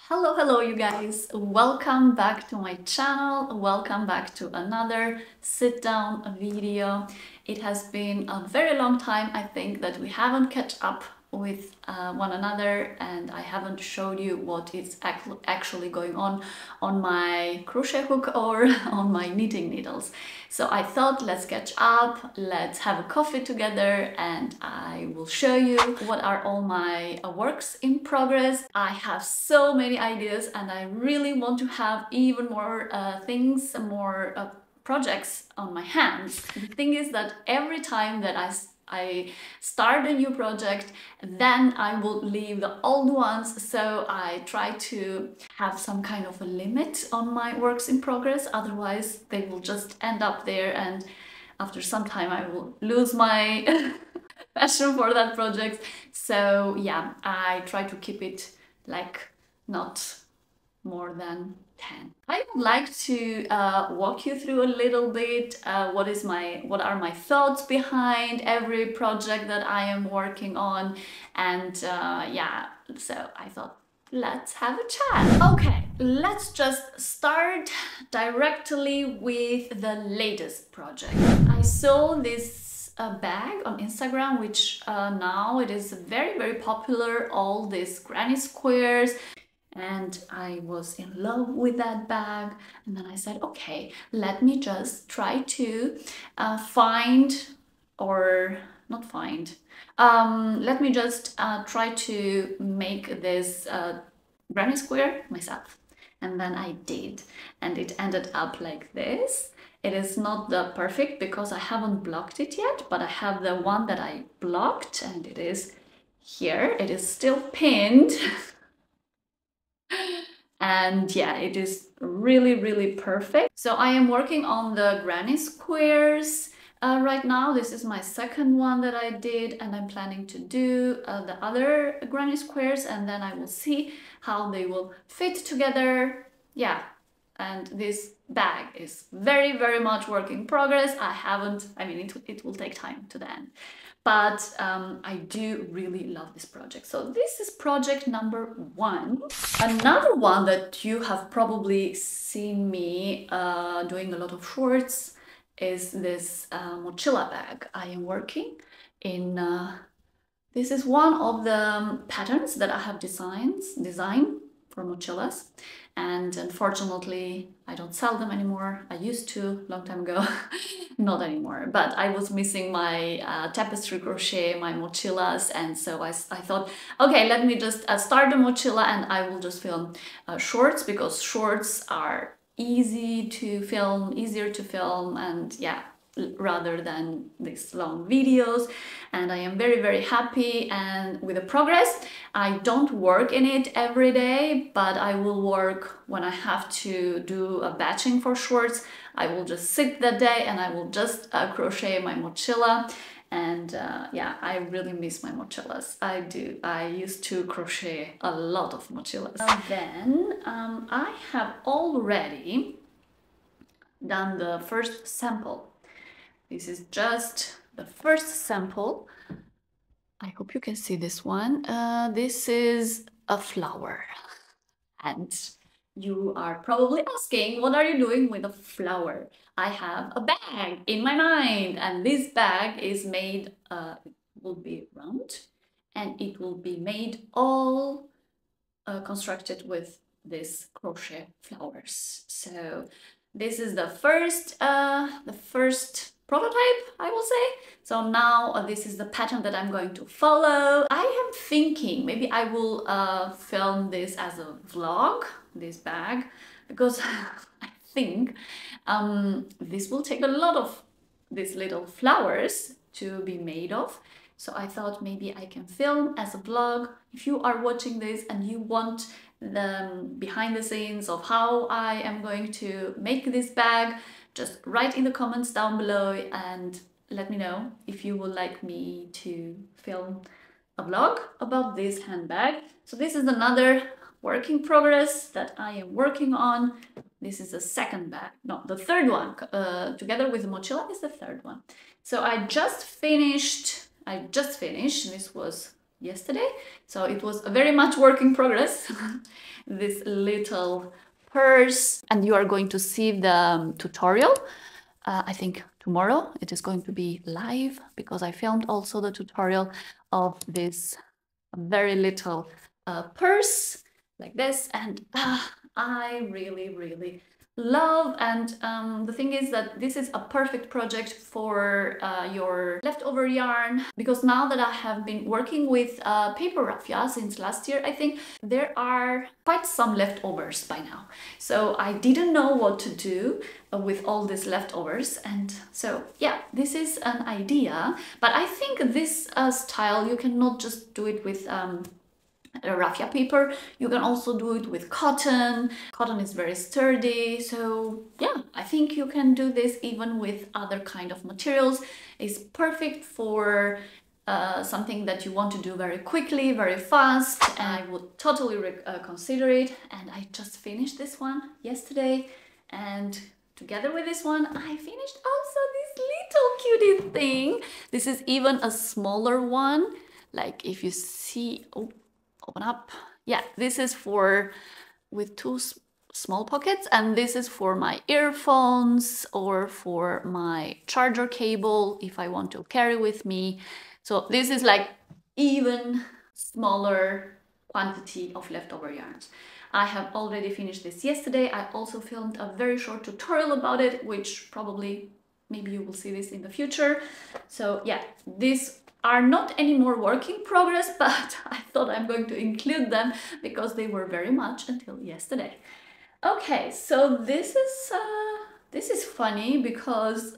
Hello you guys, welcome back to my channel, welcome back to another sit down video. It has been a very long time, I think, that we haven't catch up with one another, and I haven't showed you what is actually going on my crochet hook or on my knitting needles. So I thought, let's catch up, let's have a coffee together, and I will show you what are all my works in progress. I have so many ideas and I really want to have even more things, more projects on my hands. The thing is that every time that I start a new project, then I will leave the old ones, so I try to have some kind of a limit on my works in progress, otherwise they will just end up there and after some time I will lose my passion for that project. So yeah, I try to keep it like not more than 10. I would like to walk you through a little bit what are my thoughts behind every project that I am working on, and yeah, so I thought, let's have a chat. Okay, let's just start directly with the latest project. I saw this bag on Instagram, which now it is very popular, all these granny squares. And I was in love with that bag, and then I said, okay, let me just try to let me just try to make this granny square myself. And then I did, and it ended up like this. It is not the perfect because I haven't blocked it yet, but I have the one that I blocked, and it is here. It is still pinned. And yeah, it is really perfect. So I am working on the granny squares right now. This is my second one that I did, and I'm planning to do the other granny squares, and then I will see how they will fit together. Yeah, and this bag is very much work in progress. It will take time to the end. But I do really love this project. So this is project number 1. Another one that you have probably seen me doing a lot of shorts is this mochila bag I am working in. This is one of the patterns that I have designed for mochilas, and unfortunately I don't sell them anymore. I used to long time ago, not anymore, but I was missing my tapestry crochet, my mochilas, and so I thought, okay, let me just start the mochila and I will just film shorts, because shorts are easier to film, and yeah, rather than these long videos. And I am very happy and with the progress. I don't work in it every day, but I will work when I have to do a batching for shorts. I will just sit that day and I will just crochet my mochila. And yeah, I really miss my mochilas. I do. I used to crochet a lot of mochilas. Then I have already done the first sample. This is just the first sample. I hope you can see this one. This is a flower. And you are probably asking, what are you doing with a flower? I have a bag in my mind, and this bag is made, will be round, and it will be made all constructed with these crochet flowers. So this is the first prototype, I will say. So now this is the pattern that I'm going to follow. I am thinking maybe I will film this as a vlog, this bag, because I think this will take a lot of these little flowers to be made of. So I thought maybe I can film as a vlog. If you are watching this and you want the behind the scenes of how I am going to make this bag, just write in the comments down below and let me know if you would like me to film a vlog about this handbag. So this is another work in progress that I am working on. This is the second bag, no, the third one, together with the mochila is the third one. So I just finished, this was yesterday. So it was a very much work in progress, this little purse. And you are going to see the tutorial. I think tomorrow it is going to be live, because I filmed also the tutorial of this very little purse like this, and I really love. And the thing is that this is a perfect project for your leftover yarn, because now that I have been working with paper raffia since last year, I think there are quite some leftovers by now. So I didn't know what to do with all these leftovers, and so yeah, this is an idea. But I think this style, you cannot just do it with raffia paper, you can also do it with cotton. Cotton is very sturdy, so yeah, I think you can do this even with other kind of materials. It's perfect for something that you want to do very quickly, very fast, and I would totally consider it. And I just finished this one yesterday, and together with this one I finished also this little cutie thing. This is even a smaller one, like if you see, oh, open up. Yeah, this is for with two small pockets, and this is for my earphones or for my charger cable if I want to carry with me. So this is like even smaller quantity of leftover yarns. I have already finished this yesterday. I also filmed a very short tutorial about it, which probably maybe you will see this in the future. So yeah, these are not anymore work in progress, but I thought I'm going to include them because they were very much until yesterday. Okay, so this is funny, because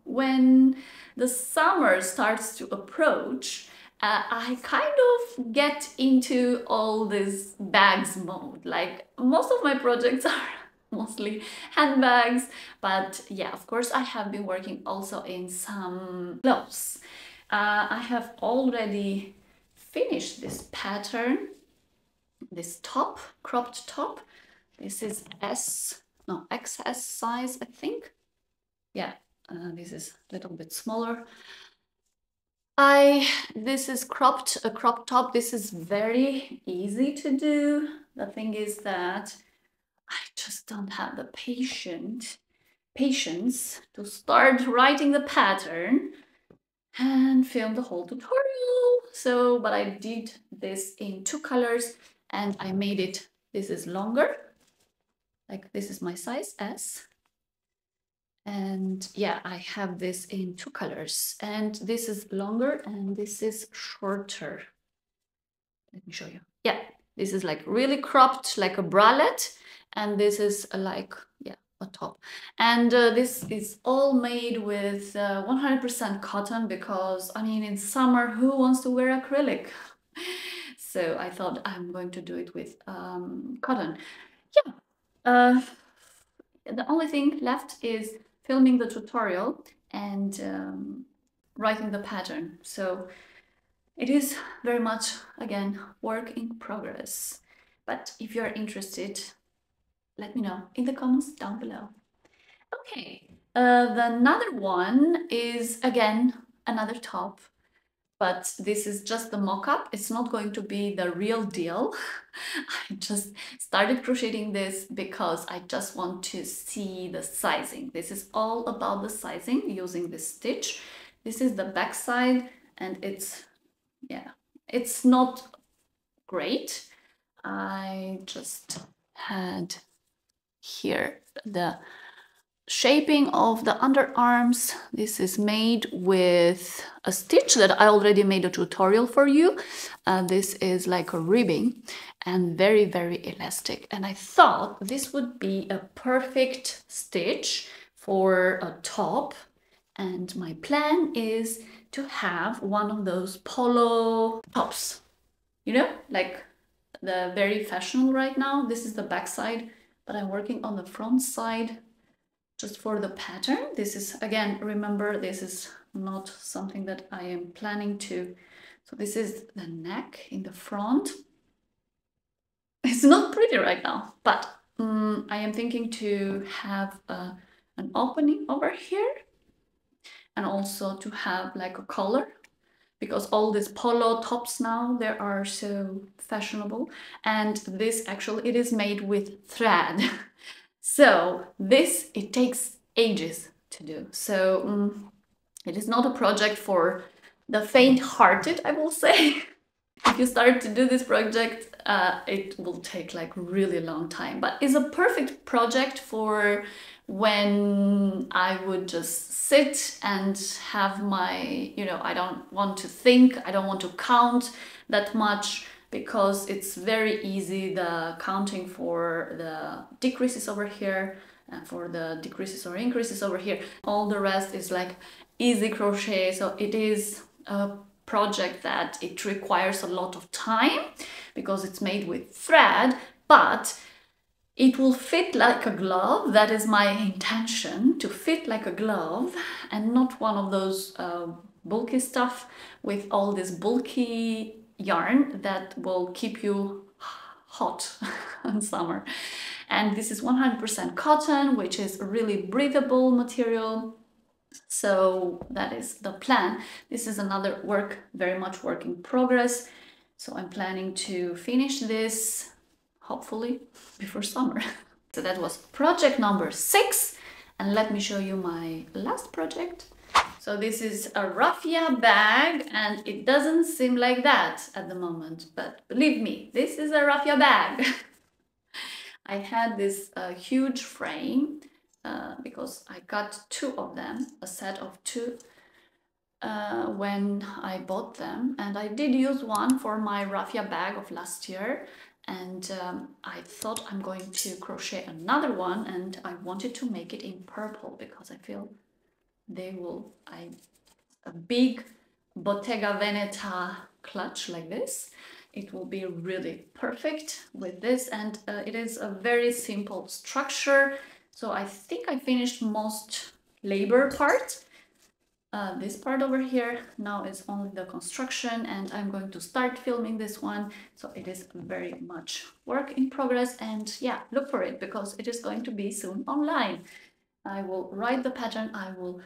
when the summer starts to approach, I kind of get into all this bags mode. Like, most of my projects are mostly handbags, but yeah, of course I have been working also in some clothes. I have already finished this pattern, this top, cropped top. This is XS size, I think. Yeah, this is a little bit smaller. This is a crop top. This is very easy to do. The thing is that I just don't have the patience to start writing the pattern and film the whole tutorial. So, but I did this in 2 colors, and I made it, this is longer, like this is my size S. And yeah, I have this in 2 colors, and this is longer and this is shorter. Let me show you. Yeah, this is like really cropped, like a bralette, and this is like, yeah, a top. And this is all made with 100% cotton, because I mean, in summer, who wants to wear acrylic? So I thought I'm going to do it with cotton. Yeah, the only thing left is filming the tutorial and writing the pattern. So it is very much, again, work in progress. But if you're interested, let me know in the comments down below. Okay, the another one is, again, another top, but this is just the mock-up. It's not going to be the real deal. I just started crocheting this because I just want to see the sizing. This is all about the sizing using this stitch. This is the back side, and it's, yeah, it's not great. I just had here the shaping of the underarms. This is made with a stitch that I already made a tutorial for you. This is like a ribbing and very elastic, and I thought this would be a perfect stitch for a top. And my plan is to have one of those polo tops, you know, like the very fashionable right now. This is the back side, but I'm working on the front side just for the pattern. This is, again, remember, this is not something that I am planning to. So this is the neck in the front. It's not pretty right now, but I am thinking to have an opening over here, and also to have like a collar because all these polo tops now, they are so fashionable. And this actually, it is made with thread. So this, it takes ages to do. So it is not a project for the faint-hearted, I will say. If you start to do this project, it will take like really long time, but it's a perfect project for when I would just sit and have my, you know, I don't want to think, I don't want to count that much, because it's very easy, the counting for the decreases over here and for the decreases or increases over here. All the rest is like easy crochet, so it is a project that it requires a lot of time because it's made with thread, but it will fit like a glove. That is my intention, to fit like a glove and not one of those bulky stuff with all this bulky yarn that will keep you hot in summer. And this is 100% cotton, which is a really breathable material. So that is the plan. This is another very much work in progress. So I'm planning to finish this hopefully before summer. So that was project number 6. And let me show you my last project. So this is a raffia bag, and it doesn't seem like that at the moment, but believe me, this is a raffia bag. I had this huge frame because I got 2 of them, a set of 2 when I bought them, and I did use one for my raffia bag of last year, and I thought I'm going to crochet another one, and I wanted to make it in purple because I feel they will, a big Bottega Veneta clutch like this, it will be really perfect with this, and it is a very simple structure. So I think I finished most labor part. This part over here now is only the construction, and I'm going to start filming this one. So it is very much work in progress, and yeah, look for it because it is going to be soon online. I will write the pattern, I will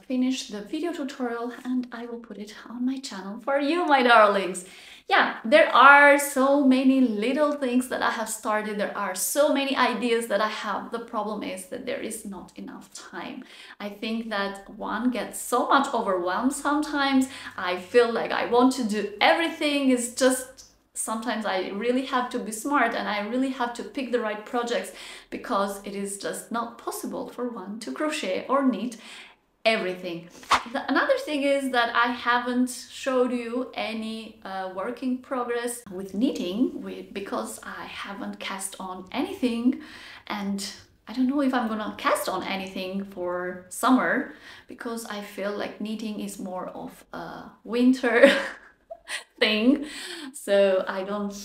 finish the video tutorial, and I will put it on my channel for you, my darlings. Yeah, there are so many little things that I have started. There are so many ideas that I have. The problem is that there is not enough time. I think that one gets so much overwhelmed sometimes. I feel like I want to do everything. It's just sometimes I really have to be smart, and I really have to pick the right projects, because it is just not possible for one to crochet or knit everything. Another thing is that I haven't showed you any work in progress with knitting because I haven't cast on anything, and I don't know if I'm gonna cast on anything for summer, because I feel like knitting is more of a winter thing. So I don't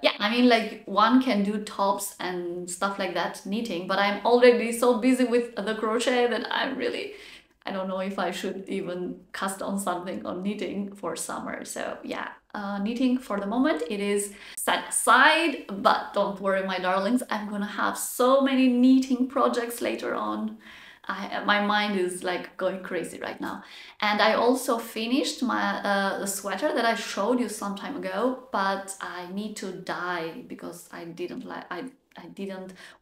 yeah, I mean, like, one can do tops and stuff like that knitting, but I'm already so busy with the crochet that I don't know if I should even cast on something on knitting for summer. So yeah, knitting for the moment, it is set aside, but don't worry, my darlings, I'm gonna have so many knitting projects later on. My mind is like going crazy right now. And I also finished my the sweater that I showed you some time ago, but I need to dye because I didn't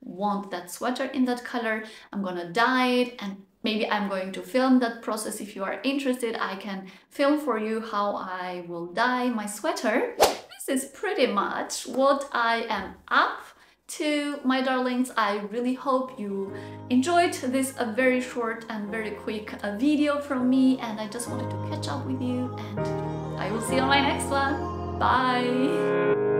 want that sweater in that color. I'm gonna dye it, and maybe I'm going to film that process. If you are interested, I can film for you how I will dye my sweater. This is pretty much what I am up to, my darlings. I really hope you enjoyed this very short and very quick video from me, and I just wanted to catch up with you, and I will see you on my next one. Bye!